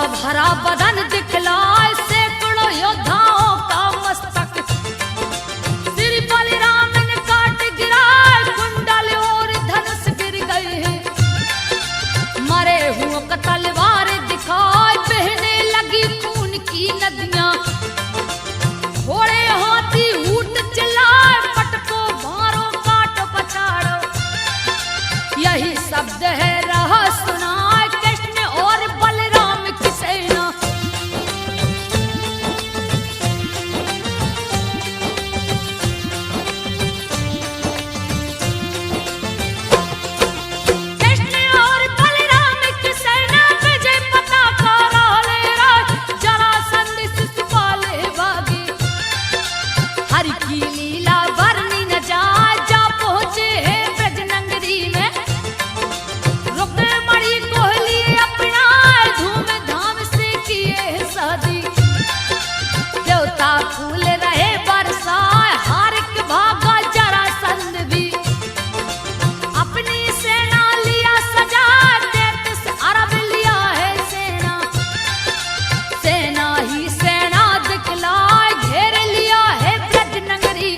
भरा बदन दिखलाए सैकड़ों योद्धाओं का मस्तक। श्री बलराम ने काट गिराए कुंडल और धनुष गिर गए हैं। मरे हुओं का तलवार दिखाए बहने लगी खून की नदियां। घोड़े हाथी ऊंट चिल्लाए पटको मारो काटो पछाड़ो। यही शब्द है रहा सुनाए कृष्ण और बलराम की सेना। कृष्ण और बलराम की सेना विजय पताका लहरा जरासंध शिशुपाल भागे। हरि की लीला वर्णि न जाए जा पहुंचे हैं ब्रज नगरी में। रुक्मणी को लिए अपना धूमधाम से किए शादी। देवता फूल रहे बरसाए हारिक भागा जरासंध भी। अपनी सेना लिया सजा 33 अरब लिया है सेना। सेना ही सेना दिखलाए घेर लिया है ब्रज नगरी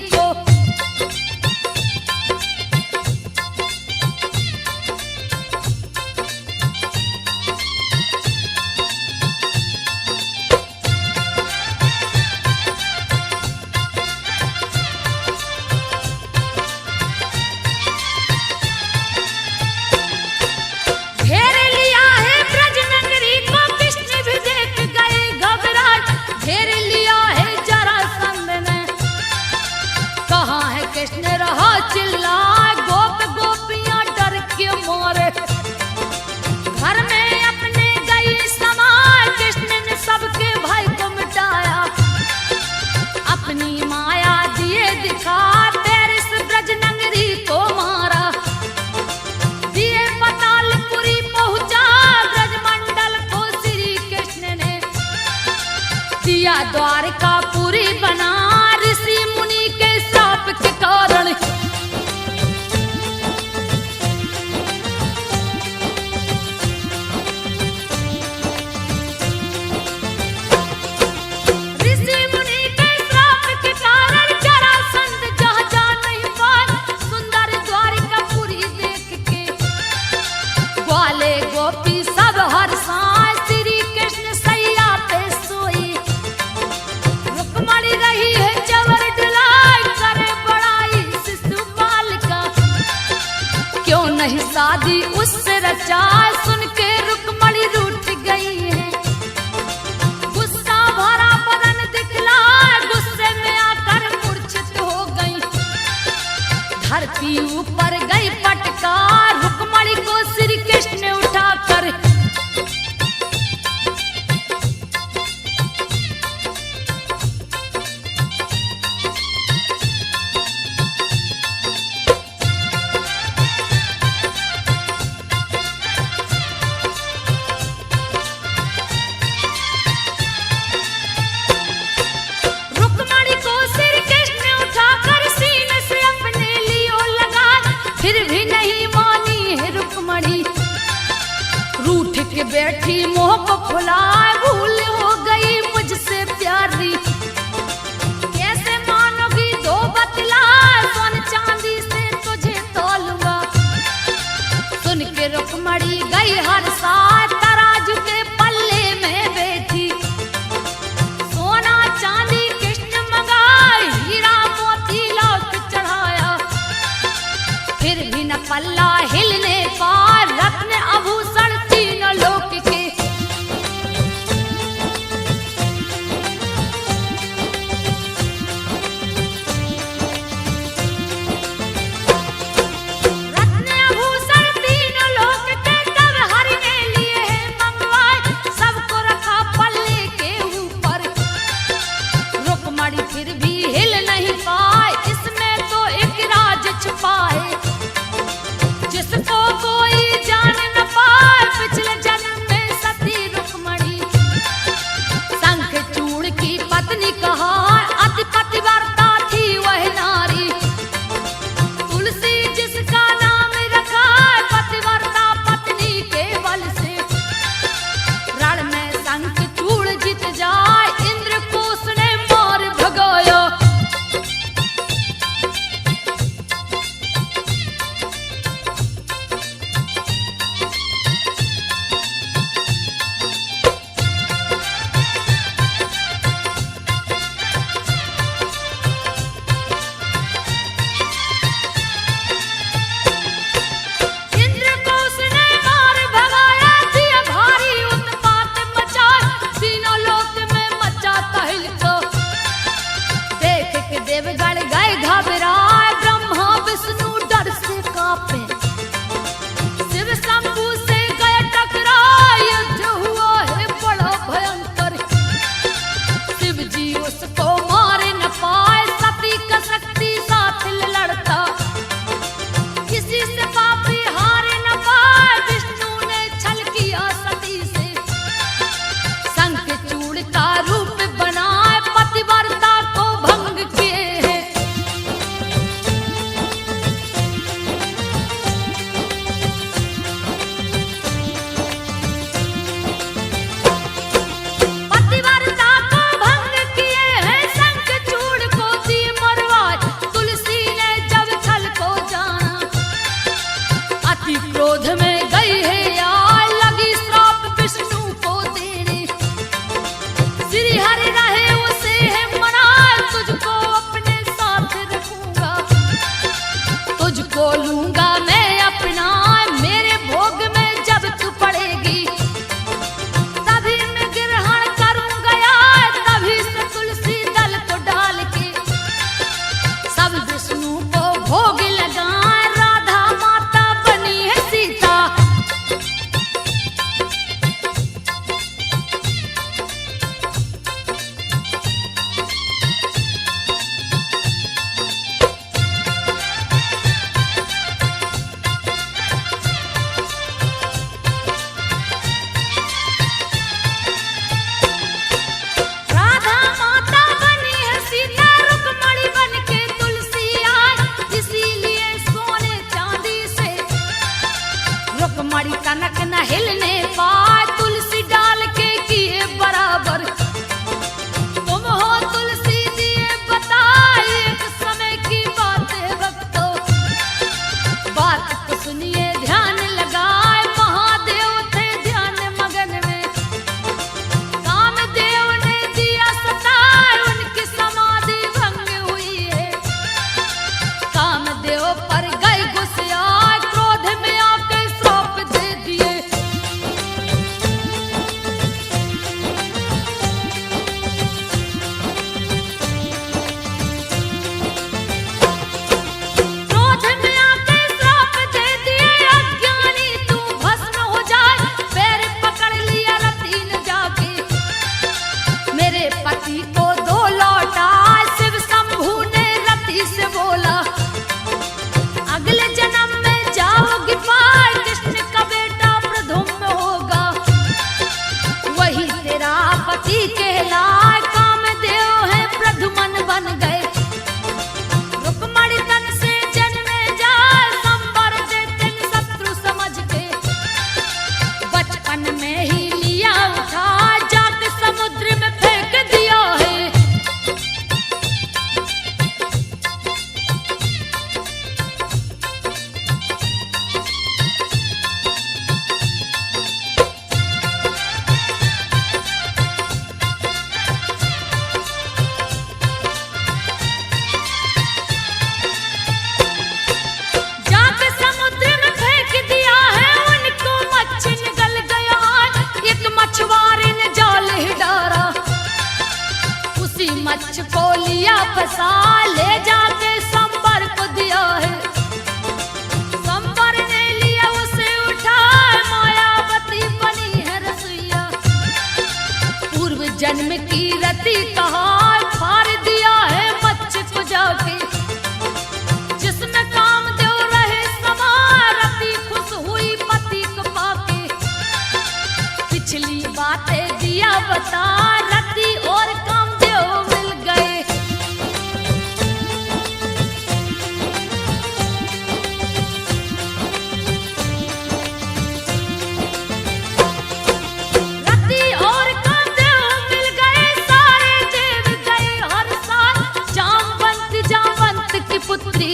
शादी उससे रचा सुन के रुक्मणी रूठ गई है। गुस्सा भरा बदन दिखला गुस्से में आकर मूर्छित हो गई। धरती ऊपर गई पटका रुक्मणी को श्री कृष्ण उठाकर। रुक्मणी को श्री कृष्ण उठाकर सीने से अपने लियो लगा। फिर भी नहीं मानी है रुक्मणी, रूठ के बैठी मोह को फुलाए भूल हो गई मुझसे प्यारी। कैसे मानोगी दो बतला सोन चांदी से तुझे तोलूंगा। सुन के रुक्मणी गई हर साथ तराजू के पल्ले में बैठी। सोना चांदी कृष्ण मंगाए हीरा मोती लौट चढ़ाया। फिर भी न पल्ला हिलने पार रत्न आभूषण तीनों लोक के। दिया फसा ले जाके संबर को दिया है। संबर ने लिया उसे उठा, मायावती बनी है रसोइया। पूर्व जन्म की रति कहा फाड़ दिया है मच्छ को जाके। जिसमें कामदेव रहे समा, रति खुश हुई पति को पाके। पिछली बातें दिया बता, रति और कामदेव मिल गए। रति और कामदेव मिल गए, सारे देव गए हर साल। जामवंत की पुत्री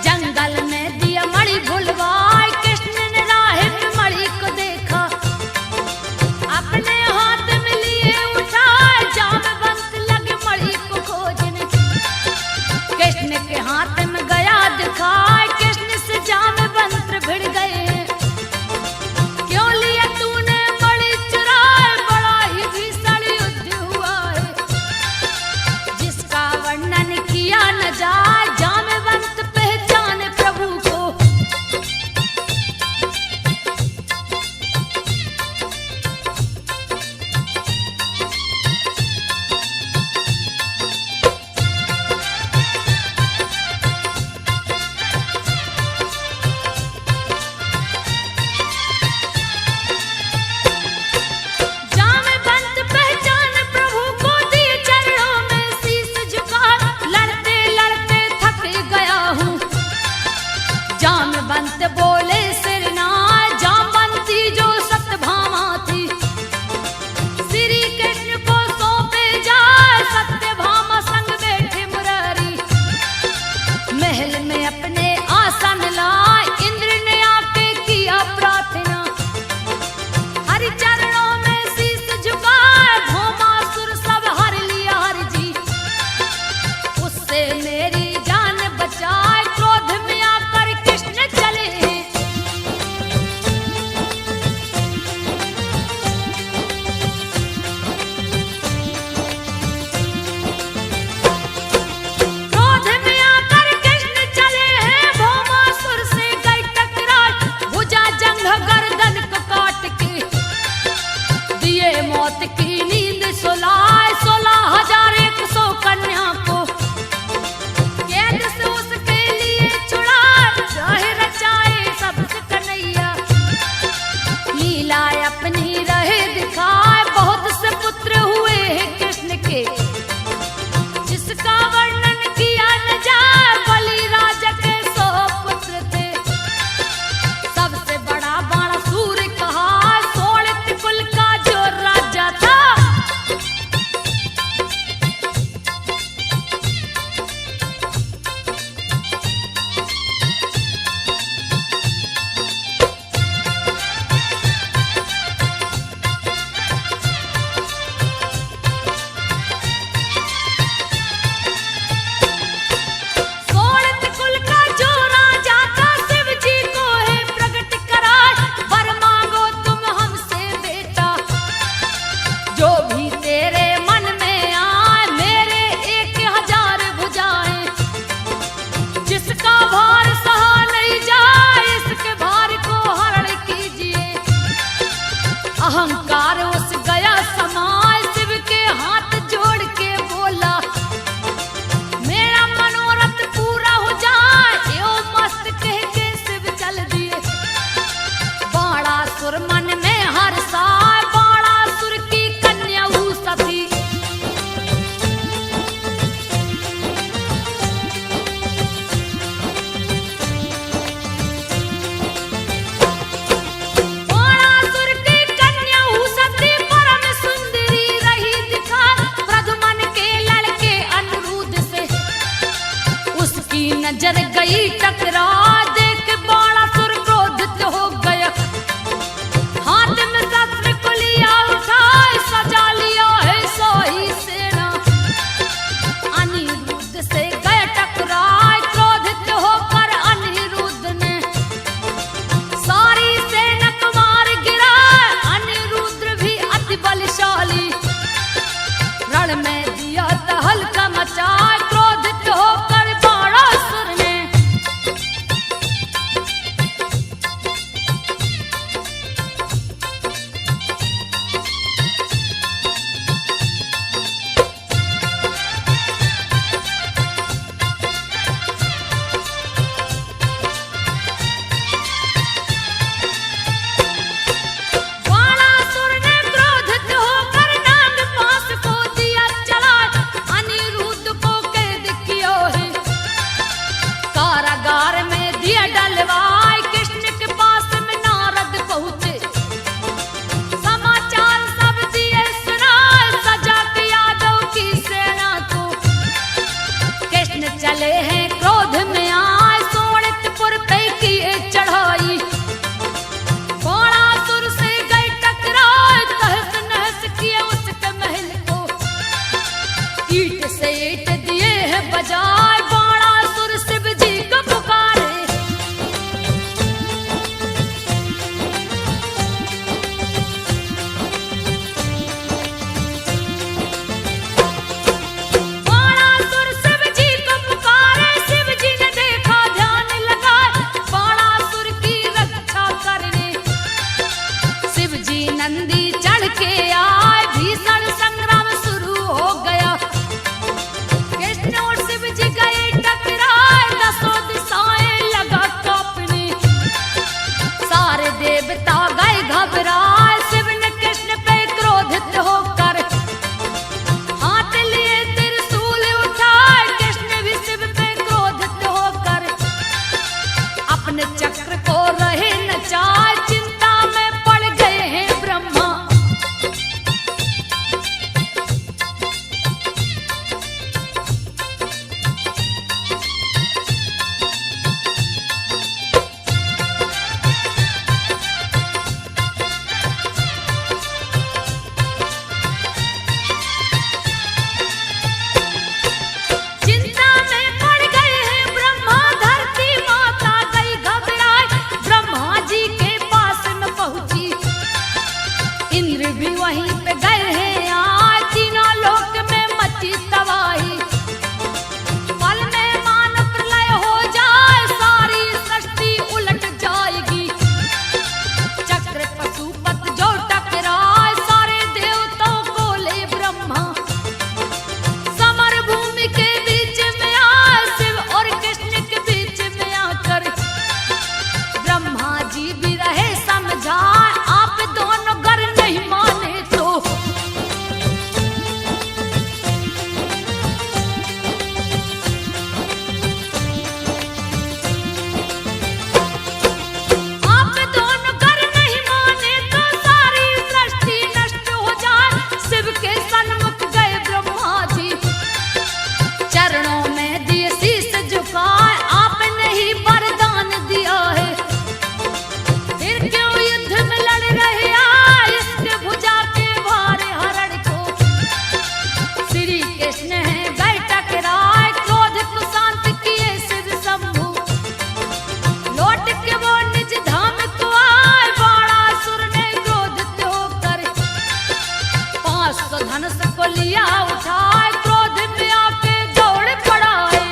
जंगल में दिया मणि भुलवाए। कृष्ण ने राह में मणि को देखा, अपने हाथ में लिए उठाए। जामवंत लगे मणि को खोजने, कृष्ण के हाथ में गया दिखाए। कृष्ण से जामवंत भिड़ गए। क्यों लिया तूने मणि चुराए, बड़ा ही भीषण युद्ध हुआ है। जिसका वर्णन किया न जाए, जामवंत पहचाने प्रभु को। जामवंत पहचाने प्रभु को, दिए चरणों में शीश झुका। लड़ते लड़ते थक गया हूँ। जामवंत बोले सिरनाय, जामवंती जो सत्यभामा थी। श्री कृष्ण को सौंपे जाए, सत्यभामा संग बैठे मुरारी। महल में अपने आसन लाए, इंद्र ने आके किया प्रार्थना। हरि चरणों में शीश झुकाए, भौमासुर सब हर लिया हरि जी। उससे मेरी जान बचाए, क्रोध में आकर कृष्ण चले। क्रोध में आकर कृष्ण चले हैं, भौमासुर से गए टकराए। भुजा जंघ गर्दन को काट के, दिए मौत की नींद सुलाए। 16,100 कन्या को कैद से उसके लिए छुड़ाए। चाहे रचाए सबसे कन्हैया, लीला अपनी रहे दिखाए। बहुत से पुत्र हुए हैं कृष्ण के, जिसका वर्णन किया न जाए। बलि राजा के 100 पुत्र थे, सबसे बड़ा बाणासुर कहा। सोलित कुल का जो राजा था, सोलित कुल का जो राजा था। शिव जी को है प्रकट कराए, वर मांगो तुम हमसे बेटा। जो भी तेरे मन में आए, मेरे 1000 भुजाएं। जिसका भार सहा नहीं जाए, इसके भार को हरण कीजिए। अहंकार उस गया समाए, शिव के हाथ जोड़ के बोला। मेरा मनोरथ पूरा हो जाए, यो मस्त कह के शिव चल दिए। बाणासुर मन में हर्षाए, बाणासुर की कन्या उषा थी। बाणासुर की कन्या उषा थी, परम सुंदरी रही दिखा। प्रद्युम्न के लड़के अनिरुद्ध से उसकी नजर गई टकरा। देख बाणासुर क्रोधित हो गया, हाथ में शस्त्र को लिया उठाए। सजा लिया है 100 ही सेना, अनिरुद्ध से गए टकराए। क्रोधित होकर अनिरुद्ध ने सारी सेना को मार गिराए। अनिरुद्ध भी अति बलशाली, रण में दिया था हल्का चले हैं क्रोध में आए, सोनितपुर पे किए चढ़ाई। बाणासुर से गए टकराए, तहस नहस किए उसके महल को। ईट से ईट दिए हैं बजाए, बाणासुर शिव जी को पुकारे। नंदी चढ़ के आए, भीषण संग्राम शुरू हो गया। कृष्ण और शिव जी गए टकराए, दसों दिशाएं लगा कांपने। सारे देवता गए घबराए, शिव ने कृष्ण पे क्रोधित होकर हाथ लिए त्रिशूल उठाए। कृष्ण भी शिव पे क्रोधित होकर अपने चक्र को रहे नचाए। चिंता में पड़ गए हैं ब्रह्मा। चिंता में पड़ गए हैं ब्रह्मा, धरती माता गई घबराए। ब्रह्मा जी के पास में पहुंची, इंद्र भी वहीं पे गए हैं आज। तीनों लोक में मची तबाही, पल में मानो प्रलय हो जाए, सारी सृष्टि उलट जाएगी। चक्र पशुपत जो टकराए, सारे देवताओं को ले ब्रह्मा। समर भूमि के बीच में आए, शिव और कृष्ण के बीच में आकर ब्रह्मा जी भी रहे समझाए। आप दोनों गर नहीं माने तो आप दोनों गर नहीं माने तो सारी सृष्टि नष्ट हो जाए। शिव के सन्मुख गए ब्रह्मा जी, चरणों में दिए शीश झुकाए। आपने ही वरदान दिया है, फिर क्यों युद्ध में लड़ रहे आए। इसके भुजा के भारे हरण को श्री कृष्ण है गए टकराए। क्रोध को शांत किए शिव शंभु, लौट के वो निज धाम को आए। बाणासुर ने क्रोधित होकर 500 धनुष को लिया उठाए। क्रोध में आके दौड़ पड़ा है।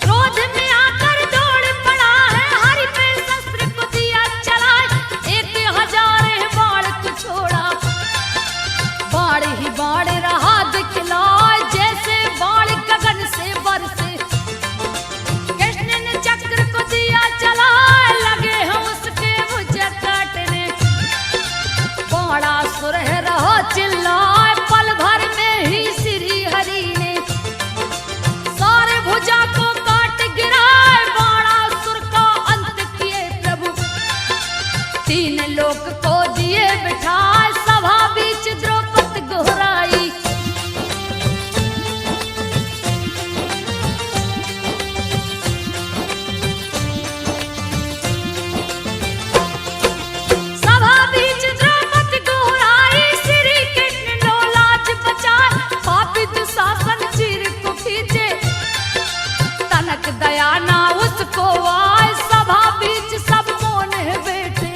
क्रोध में आकर दौड़ पड़ा है, हरि पे शस्त्र को दिया चलाए। 1000 बाण को छोड़ा, बाण ही बाण रहा दिखलाए। जैसे बाण गगन से बरसे, कृष्ण ने चक्र को दिया चलाए। लगे हैं उसके भुजा काटने, बाणासुर है रहा चिल्लाए। पल भर में ही श्री हरि ने सारे भुजा को काट गिराए। बाणासुर का अंत किए प्रभु, 3 लोक को दिए बिठाए। सभा बीच द्रौपदी गोहराई, सभा बीच द्रौपदी गोहराई। श्री कृष्ण लो लाज बचाए, पापी दुशासन चीर को खींचे। तनक दया ना उसको आए, सभा बीच सब मौन है बैठे।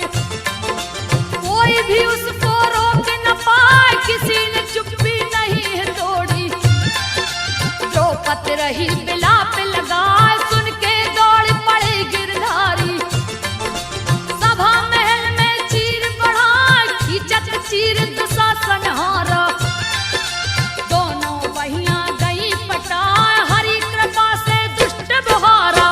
कोई भी उसको रोक न पाए, किसी ने चुप्पी नहीं है तोड़ी। द्रौपदी रही बिलाप लगाए, सुन के दौड़ पड़े गिरधारी। सभा महल में चीर बढ़ाए, खींचत चीर दुशासन हारा। दोनों बहियां गई पटाए, हरि कृपा से दुष्ट बहारा।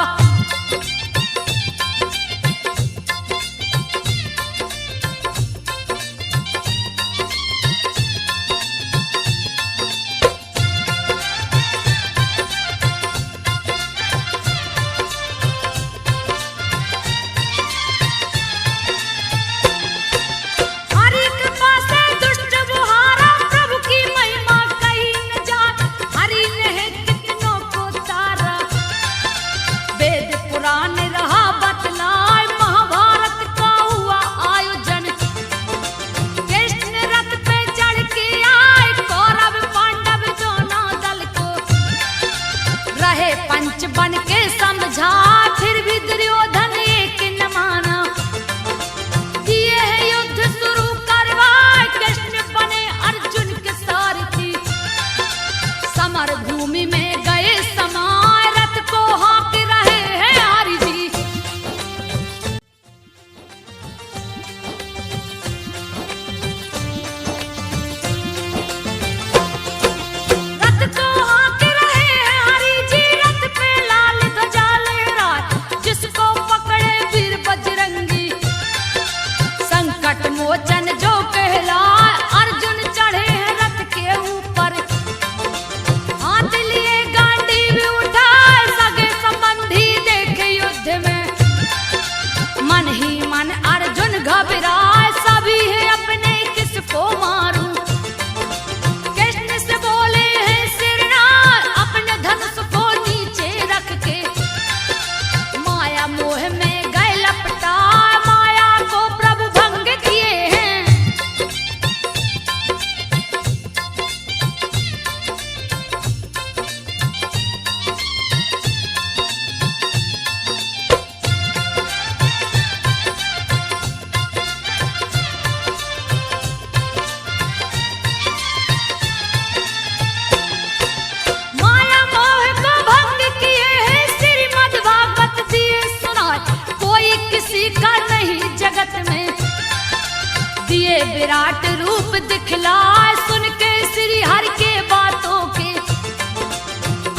विराट रूप दिखलाए, सुन के श्री हरि के बातों के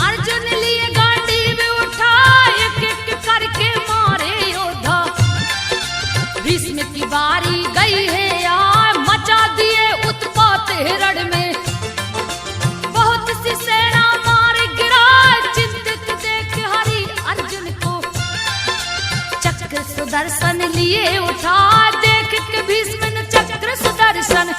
अर्जुन लिए गांडीव उठाए, एक एक करके मारे योद्धा। भीष्म की बारी गई है यार, मचा दिए उत्पात हिरण में, बहुत सी सेना मार गिराए, चिंतित देख हरि अर्जुन को, चक्र सुदर्शन लिए उठा, देख के भीष्म ने चक्र सुदर्शन।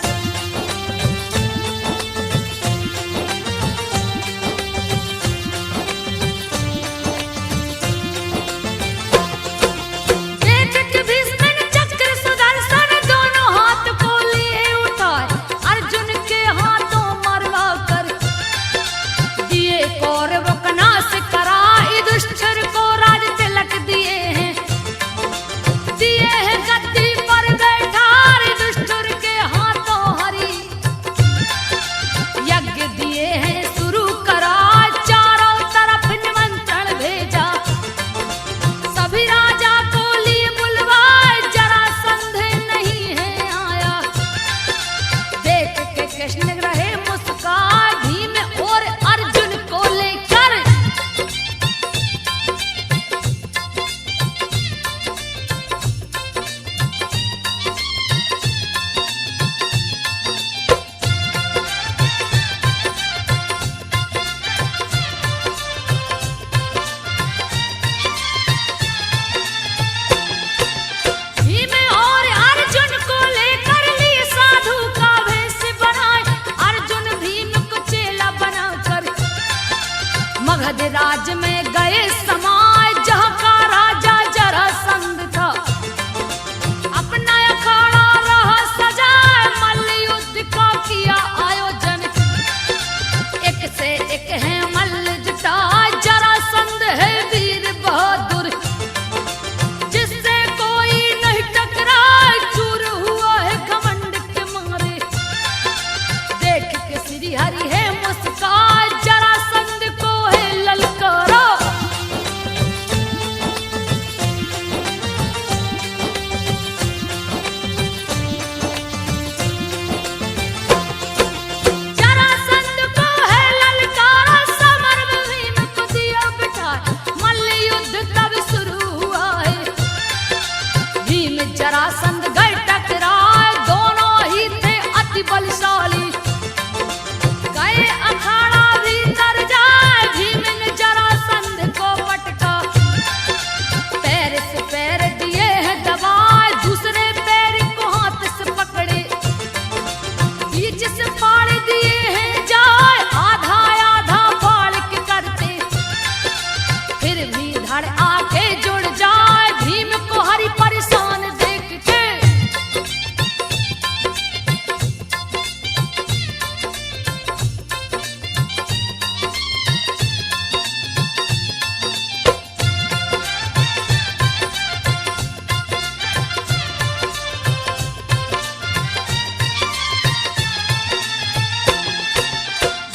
देख के भीष्म ने चक्र सुदर्शन, दोनों हाथ को लिए उठाए, अर्जुन के हाथों मरवा कर दिए कौरवों का नाश करा, युधिष्ठिर को राज तिलक दिए हैं, दिए हैं गद्दी पर बैठा, युधिष्ठिर के हाथों हरि यज्ञ दिए हैं शुरू करा, चारों तरफ निमंत्रण भेजा, सभी राजा को लिए बुलवाए, जरासंध नहीं है आया। देख के कृष्ण रहे मुस्कान, भीम और अर्जुन को लेकर भीम और अर्जुन को लेकर लिए साधु का वेश बनाए, अर्जुन भीम को चेला बनाकर मगध राज में गए समाए, जहाँ का राजा जरासंध था, अपना अखाड़ा रहा सजाए, मल्ल युद्ध का किया आयोजन, एक से एक है मल्ल जुटाए, जरासंध है वीर बहादुर, जिससे कोई नहीं टकराए, चूर हुआ है घमंड के मारे। देख के श्री हरि है मुस्कान, जरासंध को है ललकारा, जरासंध को है ललकारा, समर में भीम को दिया बिठाए, मल्ल युद्ध तब शुरू हुआ है, भीम जरासंध गए टकराए, दोनों ही थे अति बलशाली, गए अखाड़ा भीतर जाए, भीम ने जरासंध को पटका, पैर से पैर दिए हैं दबाए, दूसरे पैर को हाथ से पकड़े, बीच से फाड़ दिए हैं जाए, आधा आधा फाड़ के करते, फिर भी धड़ आके जुड़ जाए, भीम को हरि परेशान देख के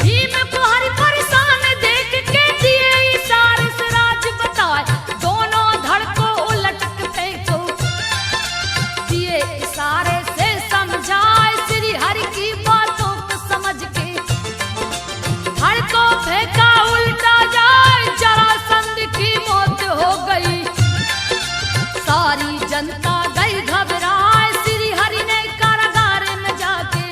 भीम को हरि परेशान देख के दिए इशारे से राज बताए, दोनों धड़ को उलट के फेंको, दिए इशारे से समझाए, श्री हरि की बातों को समझ के धड़ को फेंका उल्टा जाए, जरासंध की मौत हो गई, सारी जनता गई घबराए, श्री हरि ने कारागार में जाके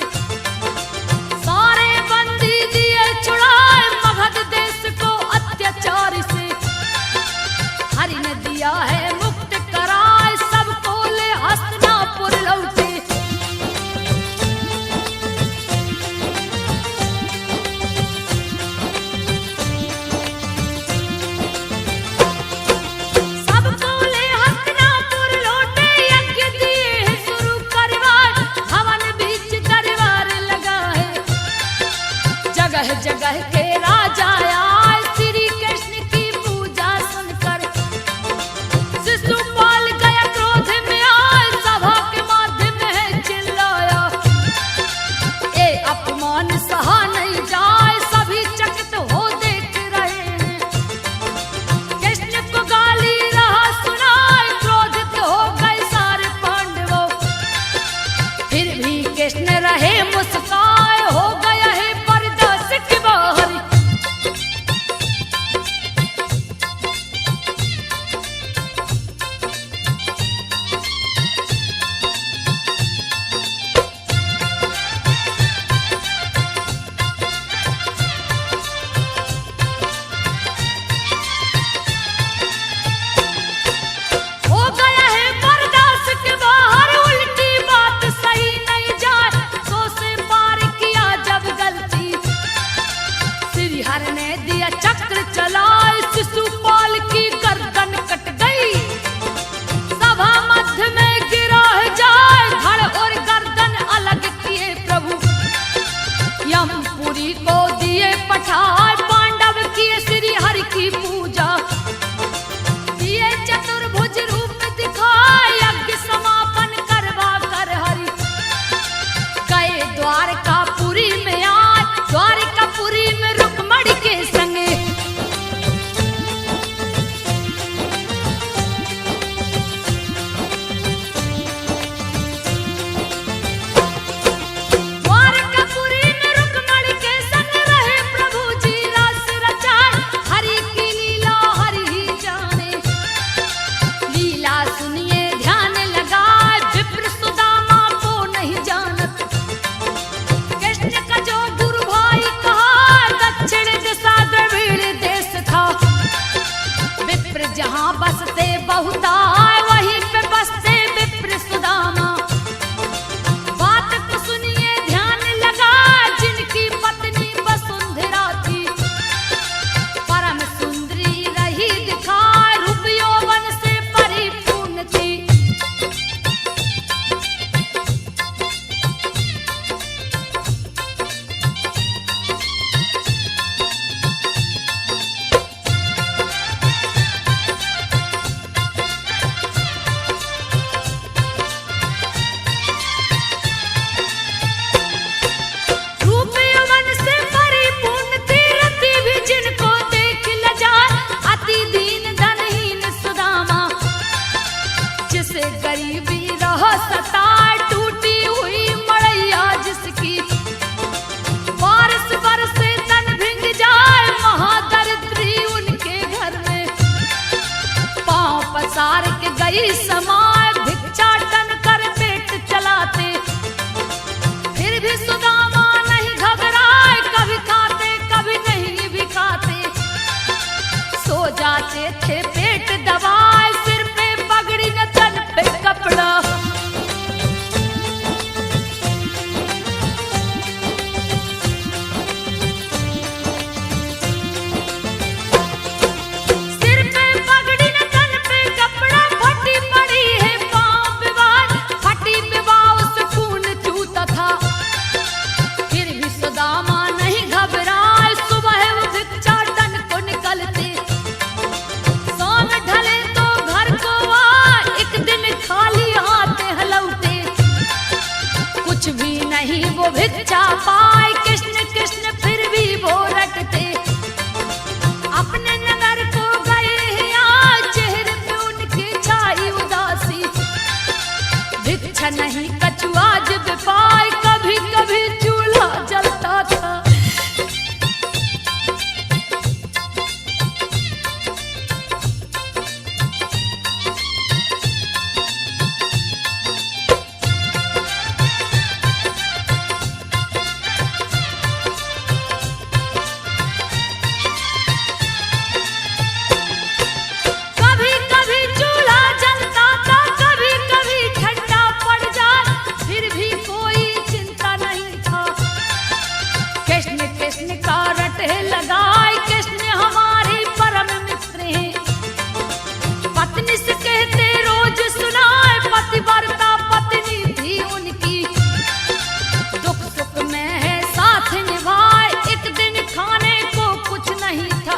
सारे बंदी दिए छुड़ाए, मगध देश को अत्याचार से हरि ने दिया है मुक्त कराए, सबको ले हस्तिनापुर लौटे। सबको ले हस्तिनापुर लौटे, यज्ञ दिए शुरू करवाए, हवन बीच दरबार लगाए, जगह जगह के राजा आए, श्री कृष्ण की पूजा सुनकर शिशुपाल गया क्रोध में आए, सभा के माध्यम में चिल्लाया, ए अपमान सहा नहीं जाए, सभी चकित हो देख रहे हैं, कृष्ण को गाली रहा सुनाए, क्रोधित हो गए सारे पांडवों, फिर भी कृष्ण मंत्री को दिए पठाए, पांडव किए श्री हरि की पूजा, दिए चतुर्भुज रूप दिखाए, यज्ञ समापन करवा कर हरि गए द्वारकापुरी में आए, द्वारकापुरी में रुक्मणी के संगे जहाँ बसते बहुताय वहीं पे बसते विप्र सुदामा। बात को सुनिए ध्यान लगा, जिनकी पत्नी वसुंधरा थी, परम सुंदरी रही दिखाए, रूप यौवन से परिपूर्ण थी। गरीबी रह सताए, टूटी हुई मड़ैया जिसकी, बारिश बरसे तन भिंग जाए, महादरिद्री उनके घर में पांव पसार के गई समाए, भिक्षाटन कर पेट चलाते, फिर भी सुदामा नहीं घबराए, कभी खाते कभी नहीं भी खाते, सो जाते थे पेट दबाए, सिर पे पगड़ी न तन पे कपड़ा। सिर पे पगड़ी न तन पे कपड़ा, फटी पड़ी है पांव विवाह, फटी विवाह से खून चूता था, फिर भी सुदामा नहीं घबराए, सुबह वो भिक्षाटन को निकलते, शाम ढले तो घर को आए, एक दिन खाली हाथ हलौटे, कुछ भी नहीं वो भिक्षा पाए, कृष्ण कृष्ण फिर भी वो रटते, अपने नगर को गए हैं आज, चेहरे पे उनकी छाई उदासी, भिक्षा नहीं कछुआ जब पाए, कभी कभी चूल्हा जलता था। कभी कभी चूल्हा जलता था, कभी कभी ठंडा पड़ जाए, फिर भी कोई चिंता नहीं था, कृष्ण कृष्ण का रटे लगाए, कृष्ण हमारे परम मित्र हैं, पत्नी से कहते रोज सुनाए, पतिव्रता पत्नी थी उनकी, दुख सुख में है साथ निभाए, एक दिन खाने को कुछ नहीं था,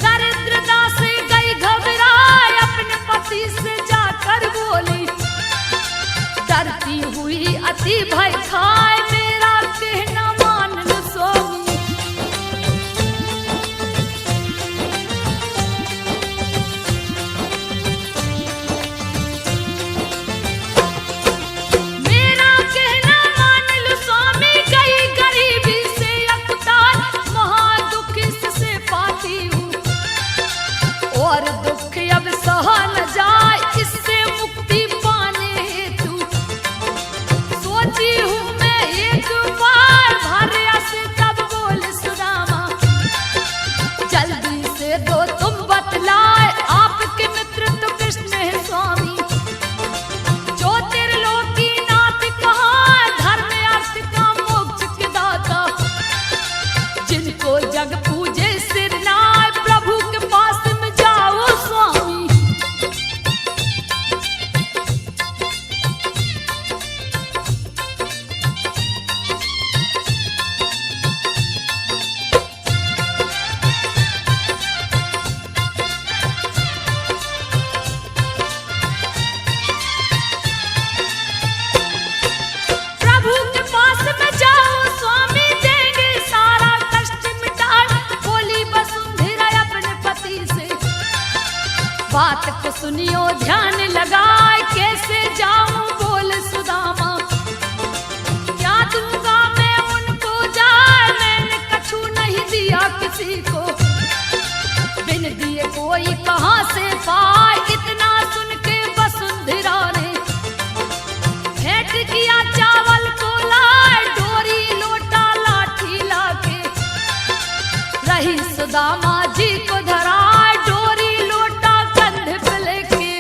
दरिद्रता से गई घबराए, अपने पति से जाकर बोली, डरती हुई अति भय खाए, मेरा कहना मान लो स्वामी। सुनियो ध्यान लगाए कैसे जाऊं बोल सुदामा, क्या दूंगा मैं उनको जाए, मैंने कछु नहीं दिया किसी को, बिन दिए कोई कहां से पाए, इतना सुन के वसुंधरा ने भेंट किया चावल को लाए, डोरी लोटा लाठी लाके रही सुदामा जी को धराए, डोरी लोटा कंधे पे लेके।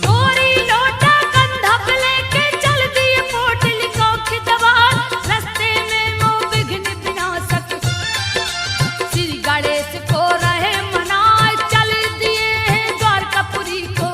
डोरी लोटा कंधा पे लेके चल दिए पोटली को खिदवार, रास्ते में वो विघ्न विनाशक श्री गणेश को रहे मनाए, चल दिए हैं द्वारकापुरी को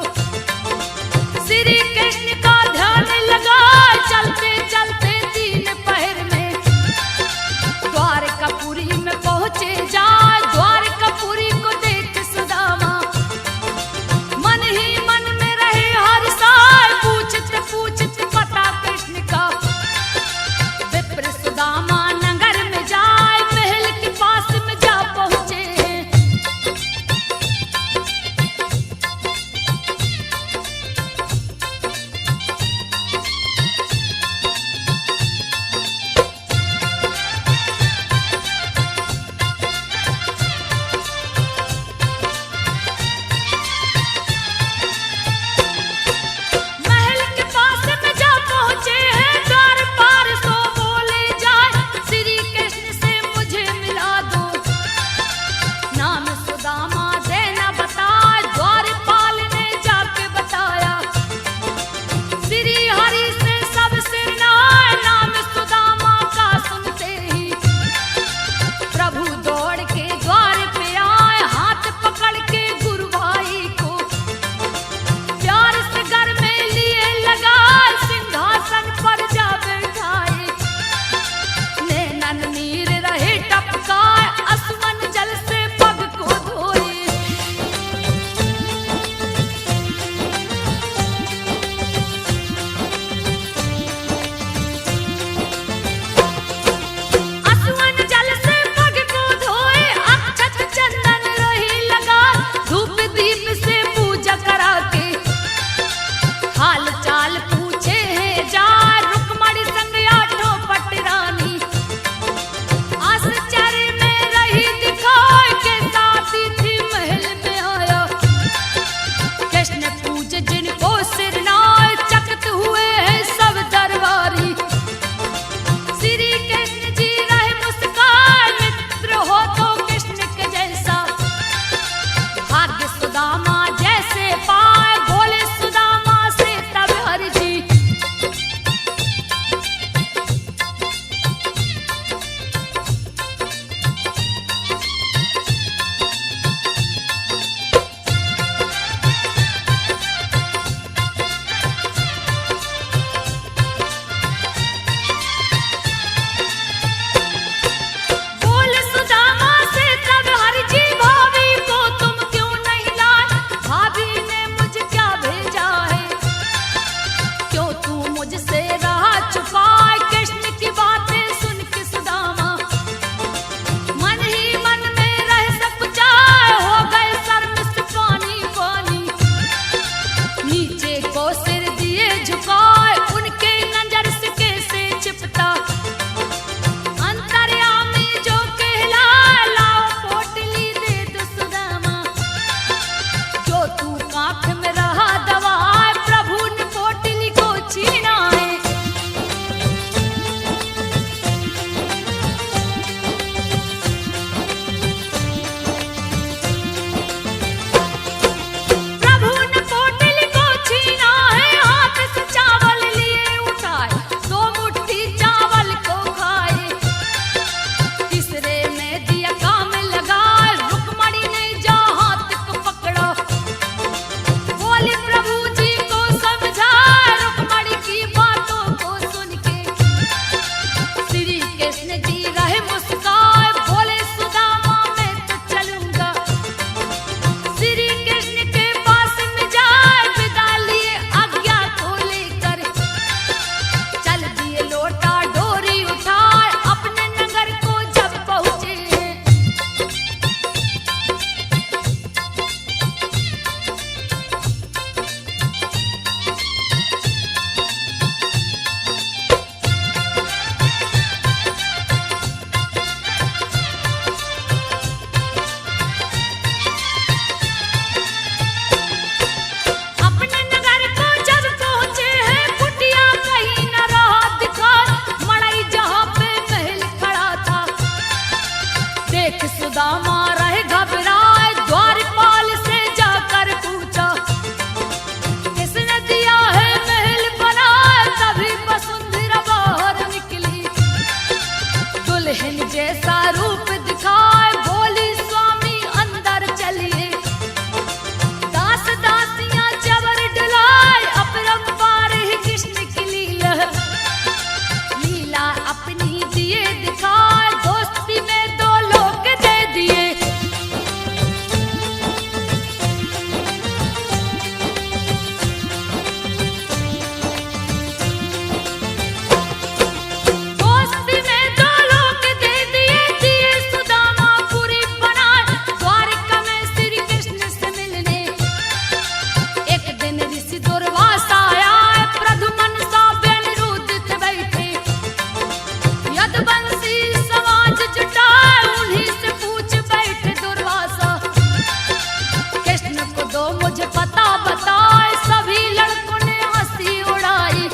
मुझे पता बताए। सभी लड़कों ने हंसी उड़ाई।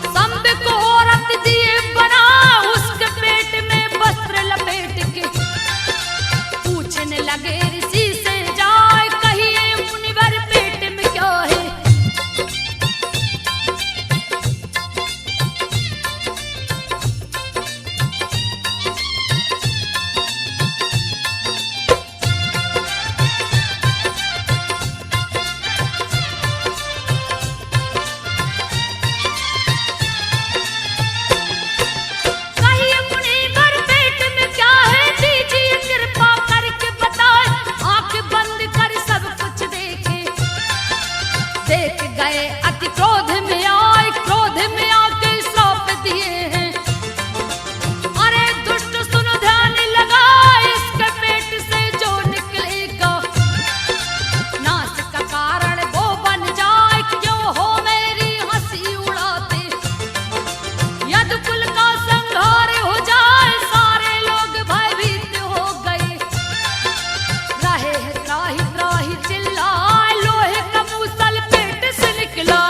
संब को औरत दिए बना, उसके पेट में वस्त्र लपेट के पूछने लगे ऋषि से जाए, कहिए मुनिवर पेट में क्या है। देख गए अति क्रोध में आए, क्रोध में आके सौंप दिए हैं। अरे दुष्ट सुन ध्यान लगा, इसके पेट से जो निकलेगा नाश का कारण वो बन जाए। क्यों हो मेरी हंसी उड़ाते, यदि कुल का संहार हो जाए। सारे लोग भयभीत हो गए, रहे त्राही त्राही चिल्लाए। लोहे का मूसल पेट से निकला,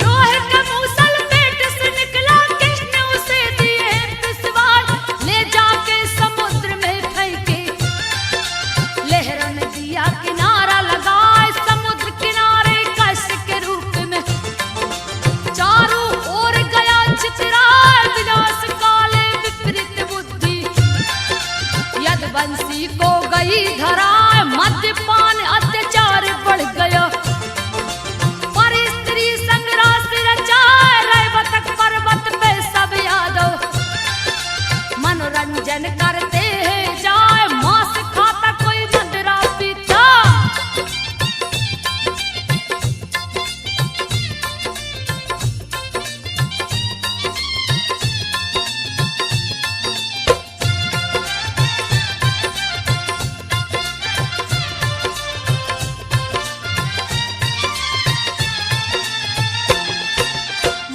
लोहे का मूसल पेट से निकला। कृष्ण उसे दिए पिसवार, ले जाके समुद्र में फेंके। लहरों ने दिया किनारा लगाए, समुद्र किनारे कष्ट के रूप में चारों ओर गया चितराए। विनाश काले विपरीत बुद्धि, यदुवंशी को गई धराए। मद्यपान अत्याचार बढ़ गया, पर स्त्री संग रास रचाए। रैवतक पर्वत पे सब यादव मनोरंजन करते हैं जाए। मांस खाता कोई मदिरा पीता,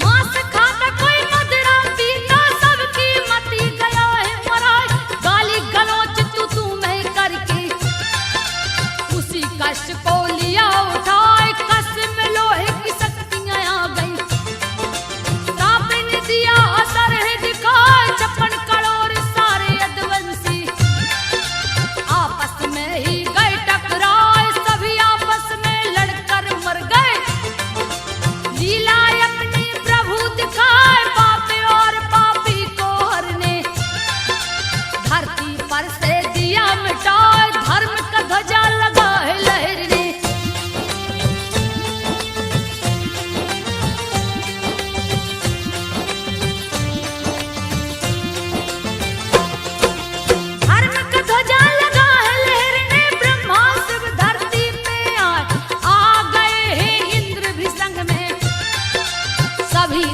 मांस खाता कोई मदिरा पीता। सबकी मती गया है मराए, गाली गलौज तू मैं करके उसी कष्ट को लिया उठाए। कष्ट में लोहे की शक्तियां आ गई, श्राप ने दिया असर है दिखाए। छप्पन करोड़ सारे यदुवंशी आपस में ही गए टकराए। सभी आपस में लड़कर मर गए, लीला अपनी प्रभु दिखाए। पापी और पापी को हरने धरती पर से दिया मिटाए। धर्म का ध्वजा लगा है लहरने, धर्म का ध्वजा लगा है लहरने। ब्रह्मा शिव धरती पे आए, आ गए हैं इंद्र भी संग में। सभी